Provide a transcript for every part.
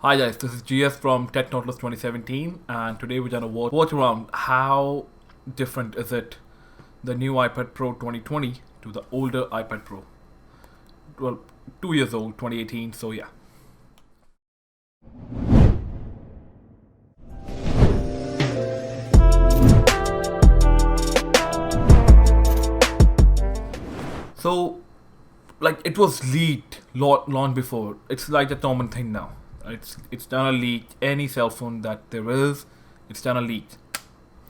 Hi guys, this is GS from Tech Nautilus 2017, and today we're gonna watch around how different is it the new iPad Pro 2020 to the older iPad Pro. Well, 2 years old, 2018. So yeah. So like it was leaked long before. It's like a common thing now. It's done a leak. Any cell phone that there is, it's done a leak.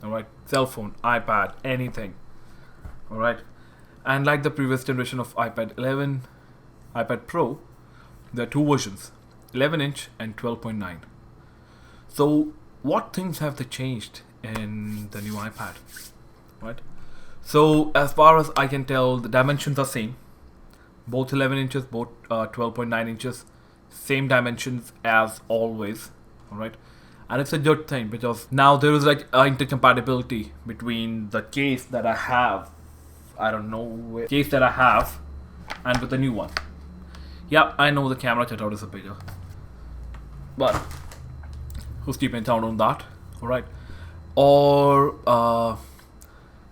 All right, cell phone, iPad, anything. All right, and like the previous generation of iPad 11, iPad Pro, there are two versions, 11-inch and 12.9. So what things have they changed in the new iPad? Right. So as far as I can tell, the dimensions are same. Both 11 inches, both 12.9 inches, same dimensions as always. All right, and it's a good thing because now there is like intercompatibility between the case that I have. I don't know case that I have, and with the new one. Yeah, I know the camera cutout is a bigger, but who's keeping count on that? All right, or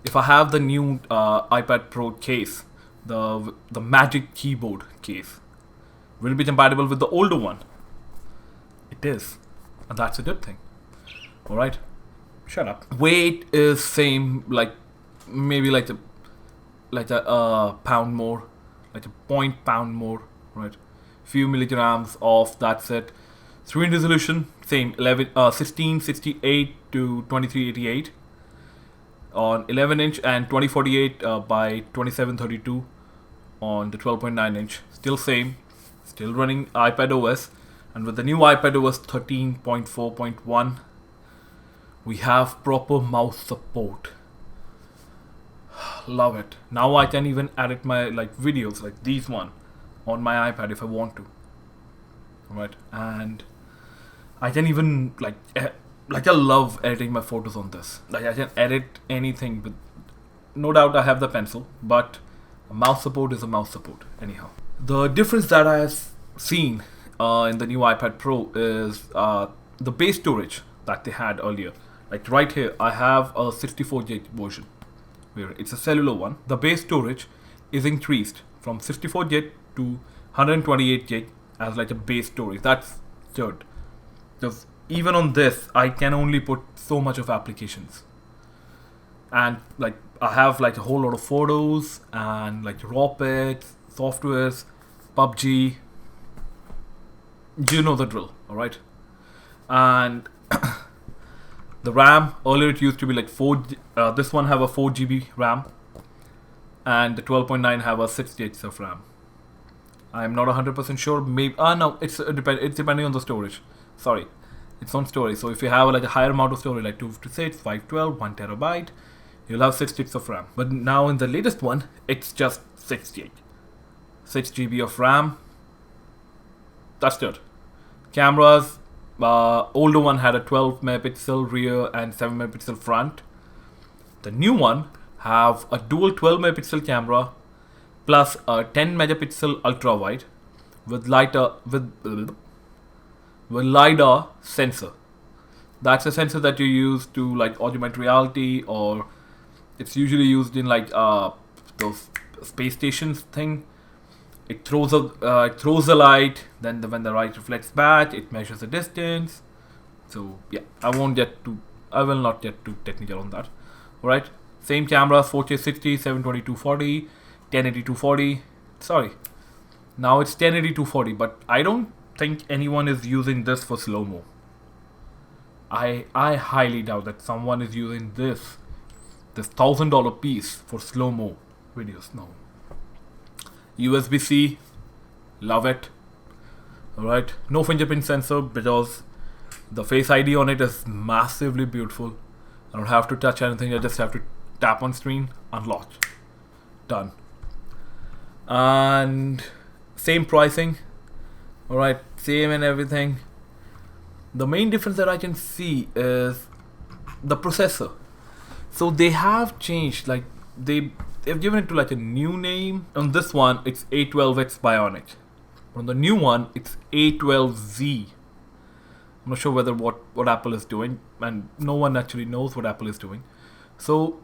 if I have the new iPad Pro case, the Magic Keyboard case will be compatible with the older one. It is, and that's a good thing. All right, shut up. Weight is same, like maybe like a pound more, like a point pound more, right? Few milligrams off. That's it. Screen resolution same 1668 to 2388 on 11 inch and 2048 by 2732 on the 12.9 inch. Still same, still running iPad OS, and with the new iPad OS 13.4.1 we have proper mouse support. Love it. Now I can even edit my like videos like these one on my iPad if I want to. Right, and I can even like I love editing my photos on this. Like I can edit anything with, no doubt I have the pencil, but a mouse support is a mouse support anyhow. The difference that I have seen in the new iPad Pro is the base storage that they had earlier. Like right here, I have a 64 gig version where it's a cellular one. The base storage is increased from 64 gig to 128 gig as like a base storage. That's good. Because even on this, I can only put so much of applications, and like I have like a whole lot of photos and like raw pics, softwares, PUBG. You know the drill, all right. And the RAM earlier it used to be like this one have a 4 GB RAM, and the 12.9 have a 6 GB of RAM. I'm not 100% sure. Maybe no, it's depending on the storage. Sorry, it's on storage. So if you have like a higher amount of storage, like 256, 512, 1 TB, you'll have 6 GB of RAM. But now in the latest one, it's just 6 GB, 6 GB of RAM. That's good. Cameras, older one had a 12 megapixel rear and 7 megapixel front. The new one have a dual 12 megapixel camera plus a 10 megapixel ultra wide with LiDAR sensor. That's a sensor that you use to like augment reality, or it's usually used in like those space stations thing. It throws a light, then when the light reflects back, it measures the distance. So yeah, I will not get too technical on that. Alright, same camera, 4K 60, 720 240, 1080 240. Sorry, now it's 1080 240, but I don't think anyone is using this for slow-mo. I highly doubt that someone is using this $1,000 piece for slow-mo videos. No. USB-C, love it. Alright, no fingerprint sensor because the Face ID on it is massively beautiful. I don't have to touch anything, I just have to tap on screen, unlock. Done. And same pricing. Alright, same and everything. The main difference that I can see is the processor. So they have changed, like they've given it to like a new name. On this one, it's A12X Bionic. On the new one, it's A12Z. I'm not sure whether what Apple is doing, and no one actually knows what Apple is doing. So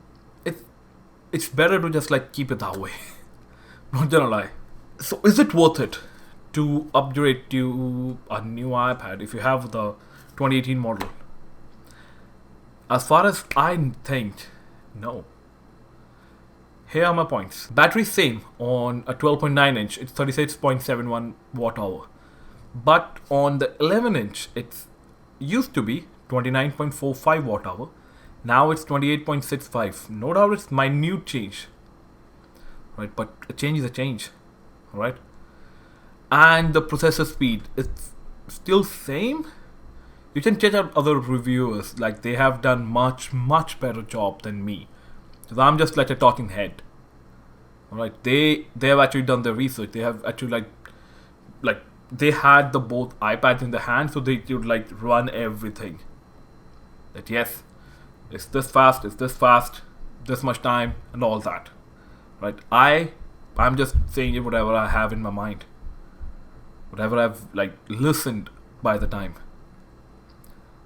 it's better to just like keep it that way. Not gonna lie. So is it worth it to upgrade to a new iPad if you have the 2018 model? As far as I think, no. Here are my points. Battery same on a 12.9 inch, it's 36.71 watt hour. But on the 11 inch, it used to be 29.45 watt hour. Now it's 28.65. No doubt it's minute change, right? But a change is a change, right? And the processor speed, it's still same. You can check out other reviewers, like they have done much better job than me. Because I'm just like a talking head. Alright, they have actually done their research. They have actually like they had the both iPads in the hand, so they could like run everything. That yes, it's this fast, this much time, and all that. Right? I'm just saying whatever I have in my mind. Whatever I've like listened by the time.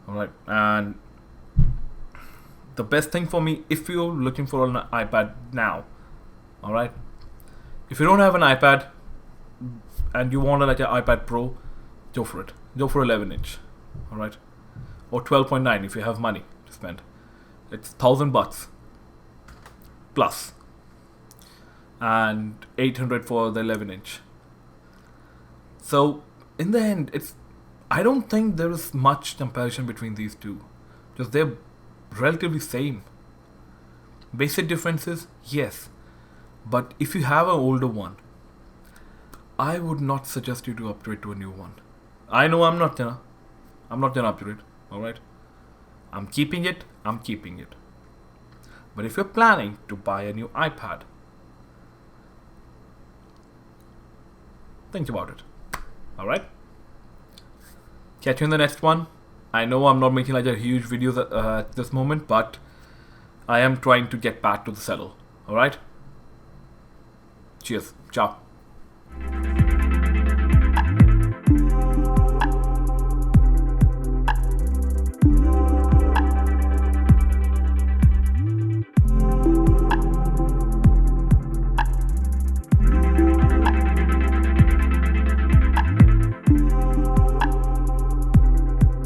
Alright, and the best thing for me, if you're looking for an iPad now, alright, if you don't have an iPad and you want like an iPad Pro, go for it. Go for 11 inch, alright, or 12.9 if you have money to spend. It's $1,000 plus, and 800 for the 11 inch. So in the end, I don't think there is much comparison between these two, because they're relatively same. Basic differences, yes, but if you have an older one, I would not suggest you to upgrade to a new one. I know I'm not gonna upgrade. All right, I'm keeping it. But if you're planning to buy a new iPad, think about it. All right. Catch you in the next one. I know I'm not making like a huge video at this moment, but I am trying to get back to the saddle. Alright? Cheers. Ciao.